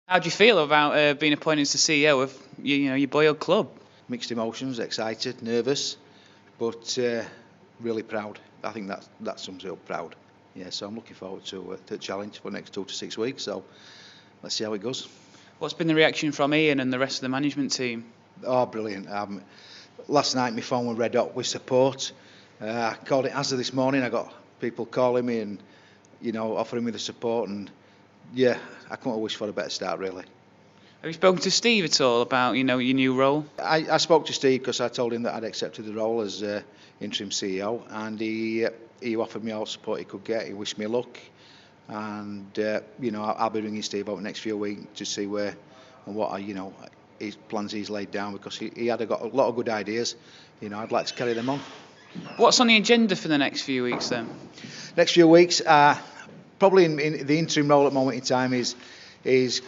How do you feel about being appointed as the CEO of your boyhood club? Mixed emotions, excited, nervous, but really proud. I think that sums it up, proud. Yeah, so I'm looking forward to the challenge for the next 2 to 6 weeks. So let's see how it goes. What's been the reaction from Ian and the rest of the management team? Oh, brilliant. Last night my phone was red hot with support. I called it Asda this morning. I got people calling me and offering me the support, and yeah, I couldn't wish for a better start really. Have you spoken to Steve at all about your new role? I spoke to Steve because I told him that I'd accepted the role as interim CEO, and he offered me all the support he could get. He wished me luck, and I'll be ringing Steve over the next few weeks to see where and what his plans he's laid down, because he had got a lot of good ideas. I'd like to carry them on. What's on the agenda for the next few weeks then? Next few weeks, probably in the interim role at the moment in time is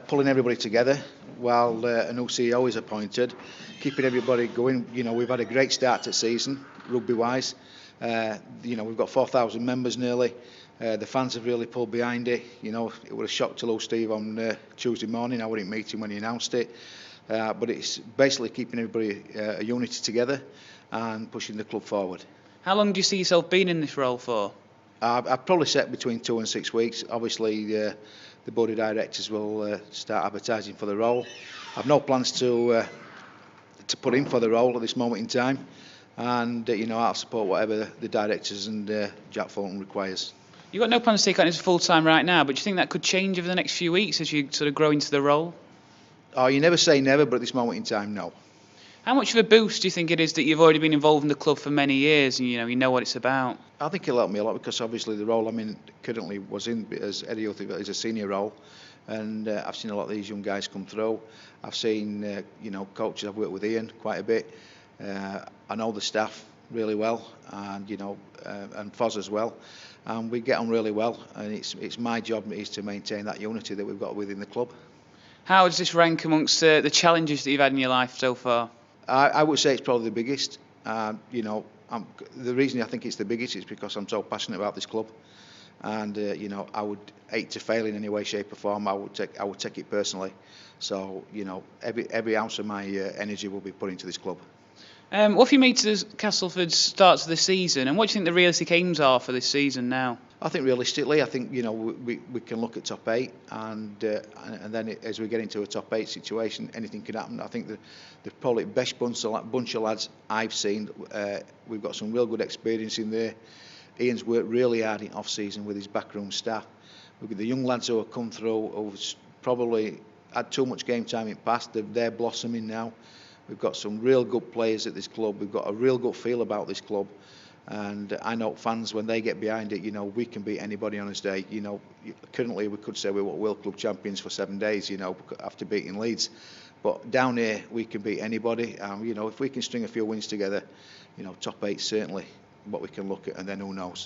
pulling everybody together while a new CEO is appointed, keeping everybody going. We've had a great start to the season, rugby-wise. We've got 4,000 members nearly. The fans have really pulled behind it. It was a shock to lose Steve on Tuesday morning. I wasn't meeting when he announced it. But it's basically keeping everybody a unity together and pushing the club forward. How long do you see yourself being in this role for? I've probably set between 2 and 6 weeks. Obviously, the board of directors will start advertising for the role. I've no plans to put in for the role at this moment in time, and I'll support whatever the directors and Jack Fulton requires. You've got no plans to take on this full time right now, but do you think that could change over the next few weeks as you sort of grow into the role? Oh, you never say never, but at this moment in time, no. How much of a boost do you think it is that you've already been involved in the club for many years and you know what it's about? I think it'll help me a lot, because obviously the role I'm in currently was in as Eddie Youth is a senior role, and I've seen a lot of these young guys come through. I've seen coaches. I've worked with Ian quite a bit. I know the staff really well, and and Foz as well, and we get on really well. And it's my job is to maintain that unity that we've got within the club. How does this rank amongst the challenges that you've had in your life so far? I would say it's probably the biggest. The reason I think it's the biggest is because I'm so passionate about this club, and I would hate to fail in any way, shape or form. I would take it personally. So every ounce of my energy will be put into this club. What have you made to Castleford start to the season, and what do you think the realistic aims are for this season now? I think realistically, we can look at top 8, and then as we get into a top 8 situation, anything can happen. I think the probably best bunch of lads I've seen. We've got some real good experience in there. Ian's worked really hard in off-season with his backroom staff. We've got the young lads who have come through, who've probably had too much game time in the past. They're blossoming now. We've got some real good players at this club. We've got a real good feel about this club. And I know fans, when they get behind it, we can beat anybody on his day. Currently we could say we were World Club champions for 7 days, after beating Leeds. But down here we can beat anybody. If we can string a few wins together, top 8 certainly what we can look at, and then who knows.